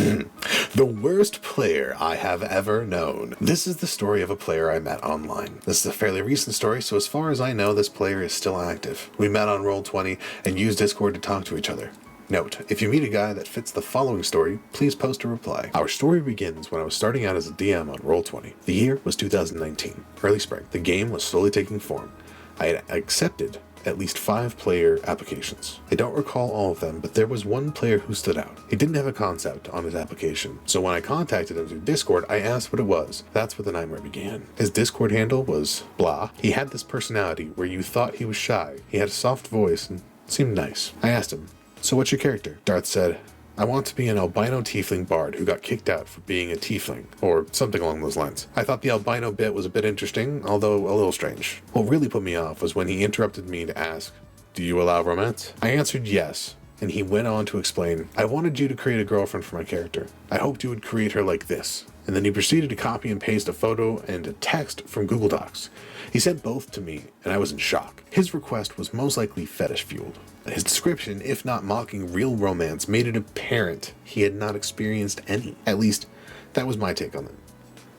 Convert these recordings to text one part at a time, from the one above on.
The worst player I have ever known. This is the story of a player I met online. This is a fairly recent story, so as far as I know, this player is still active. We met on Roll20 and used Discord to talk to each other. Note, if you meet a guy that fits the following story, please post a reply. Our story begins when I was starting out as a DM on Roll20. The year was 2019, early spring. The game was slowly taking form. I had accepted at least 5 player applications. I don't recall all of them, but there was one player who stood out. He didn't have a concept on his application, so when I contacted him through Discord, I asked what it was. That's where the nightmare began. His Discord handle was blah. He had this personality where you thought he was shy. He had a soft voice and seemed nice. I asked him, "So what's your character?" Darth said, "I want to be an albino tiefling bard who got kicked out for being a tiefling," or something along those lines. I thought the albino bit was a bit interesting, although a little strange. What really put me off was when he interrupted me to ask, "Do you allow romance?" I answered yes, and he went on to explain, "I wanted you to create a girlfriend for my character. I hoped you would create her like this." And then he proceeded to copy and paste a photo and a text from Google Docs. He sent both to me, and I was in shock. His request was most likely fetish-fueled. His description, if not mocking real romance, made it apparent he had not experienced any. At least, that was my take on it.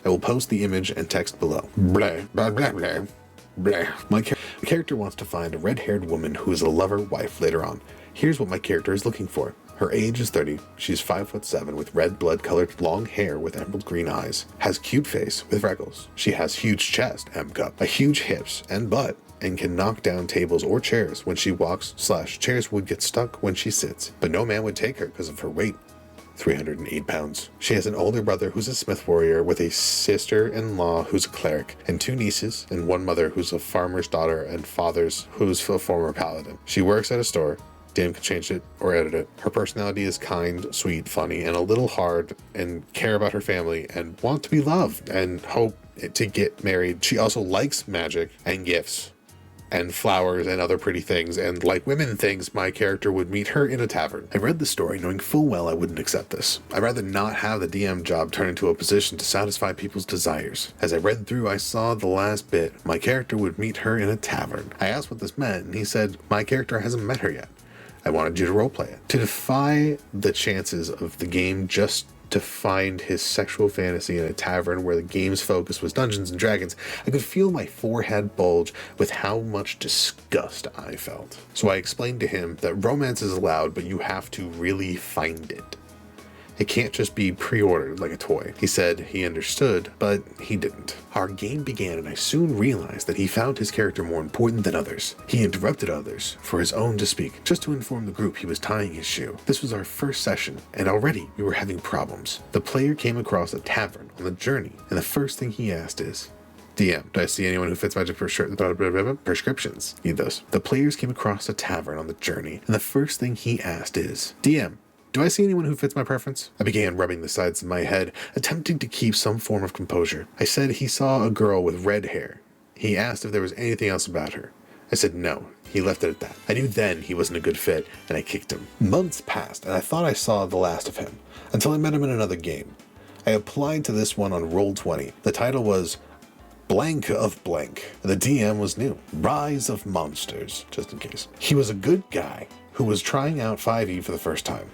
I will post the image and text below. Blah, blah, blah, blah, blah. My character wants to find a red-haired woman who is a lover wife later on. Here's what my character is looking for. Her age is 30, she's 5'7" with red blood-colored long hair with emerald green eyes, has cute face with freckles. She has huge chest, M-cup, a huge hips and butt, and can knock down tables or chairs when she walks / chairs would get stuck when she sits, but no man would take her because of her weight. 308 pounds. She has an older brother who's a smith warrior with a sister-in-law who's a cleric, and 2 nieces and 1 mother who's a farmer's daughter and father's who's a former paladin. She works at a store. Dan can change it or edit it. Her personality is kind, sweet, funny, and a little hard, and care about her family and want to be loved and hope to get married. She also likes magic and gifts and flowers and other pretty things, and like women things, my character would meet her in a tavern. I read the story knowing full well I wouldn't accept this. I'd rather not have the DM job turn into a position to satisfy people's desires. As I read through, I saw the last bit. My character would meet her in a tavern. I asked what this meant, and he said, "My character hasn't met her yet. I wanted you to roleplay it." To defy the chances of the game just to find his sexual fantasy in a tavern where the game's focus was Dungeons and Dragons, I could feel my forehead bulge with how much disgust I felt. So I explained to him that romance is allowed, but you have to really find it. It can't just be pre-ordered like a toy. He said he understood, but he didn't. Our game began, and I soon realized that he found his character more important than others. He interrupted others for his own to speak, just to inform the group he was tying his shoe. This was our first session, and already we were having problems. The player came across a tavern on the journey, and the first thing he asked is, "DM, do I see anyone who fits magic prescriptions? Need those." The players came across a tavern on the journey, and the first thing he asked is, "DM, do I see anyone who fits my preference?" I began rubbing the sides of my head, attempting to keep some form of composure. I said he saw a girl with red hair. He asked if there was anything else about her. I said no. He left it at that. I knew then he wasn't a good fit, and I kicked him. Months passed, and I thought I saw the last of him, until I met him in another game. I applied to this one on Roll20. The title was Blank of Blank. The DM was new. Rise of Monsters, just in case. He was a good guy who was trying out 5e for the first time.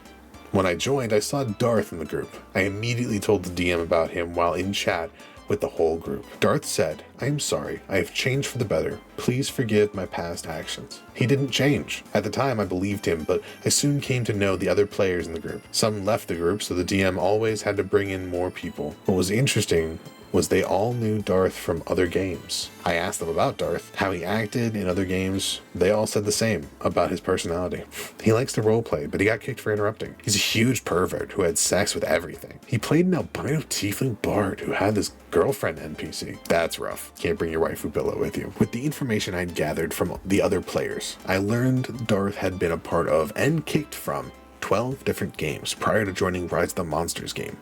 When I joined, I saw Darth in the group. I immediately told the DM about him while in chat with the whole group. Darth said, "I am sorry. I have changed for the better. Please forgive my past actions." He didn't change. At the time, I believed him, but I soon came to know the other players in the group. Some left the group, so the DM always had to bring in more people. What was interesting was they all knew Darth from other games. I asked them about Darth, how he acted in other games. They all said the same about his personality. He likes to roleplay, but he got kicked for interrupting. He's a huge pervert who had sex with everything. He played an albino tiefling bard who had this girlfriend NPC. That's rough. Can't bring your waifu pillow with you. With the information I'd gathered from the other players, I learned Darth had been a part of and kicked from 12 different games prior to joining Rise of the Monsters game.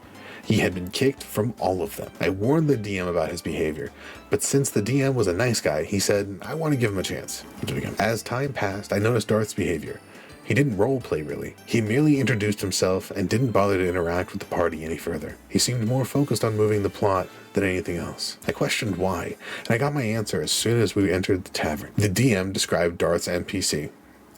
He had been kicked from all of them. I warned the DM about his behavior, but since the DM was a nice guy, he said, "I want to give him a chance." As time passed, I noticed Darth's behavior. He didn't roleplay really. He merely introduced himself and didn't bother to interact with the party any further. He seemed more focused on moving the plot than anything else. I questioned why, and I got my answer as soon as we entered the tavern. The DM described Darth's NPC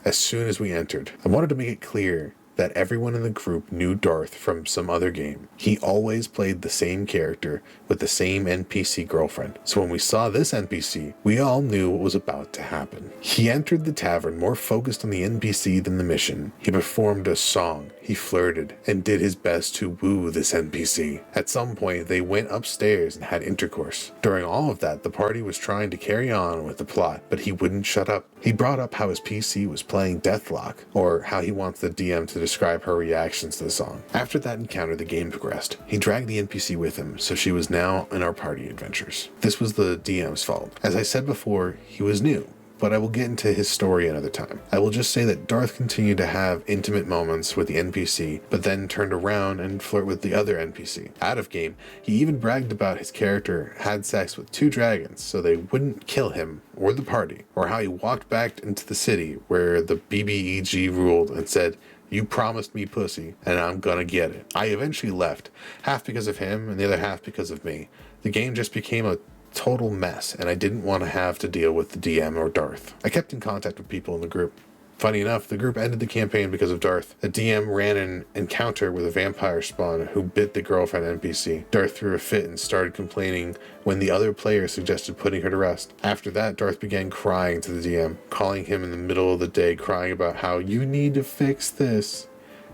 as soon as we entered. I wanted to make it clear that everyone in the group knew Darth from some other game. He always played the same character with the same NPC girlfriend, so when we saw this NPC, we all knew what was about to happen. He entered the tavern more focused on the NPC than the mission. He performed a song, he flirted, and did his best to woo this NPC. At some point, they went upstairs and had intercourse. During all of that, the party was trying to carry on with the plot, but he wouldn't shut up. He brought up how his PC was playing Deathlock, or how he wants the DM to describe her reactions to the song. After that encounter, the game progressed. He dragged the NPC with him, so she was now in our party adventures. This was the DM's fault. As I said before, he was new, but I will get into his story another time. I will just say that Darth continued to have intimate moments with the NPC, but then turned around and flirt with the other NPC. Out of game, he even bragged about his character had sex with 2 dragons so they wouldn't kill him or the party, or how he walked back into the city where the BBEG ruled and said, "You promised me pussy, and I'm gonna get it." I eventually left, half because of him and the other half because of me. The game just became a total mess, and I didn't want to have to deal with the DM or Darth. I kept in contact with people in the group. Funny enough, the group ended the campaign because of Darth. The DM ran an encounter with a vampire spawn who bit the girlfriend NPC. Darth threw a fit and started complaining when the other player suggested putting her to rest. After that, Darth began crying to the DM, calling him in the middle of the day, crying about how you need to fix this,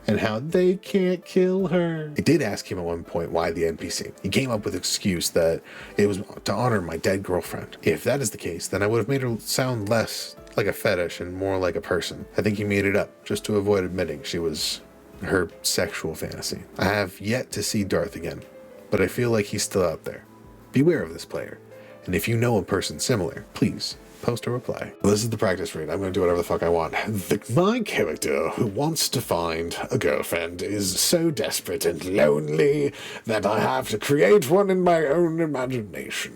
and how they can't kill her. I did ask him at one point why the NPC. He came up with an excuse that it was to honor my dead girlfriend. If that is the case, then I would have made her sound less like a fetish and more like a person. I think he made it up just to avoid admitting she was her sexual fantasy. I have yet to see Darth again, but I feel like he's still out there. Beware of this player, and if you know a person similar, please post a reply. This is the practice read. I'm going to do whatever the fuck I want. My character, who wants to find a girlfriend, is so desperate and lonely that I have to create one in my own imagination.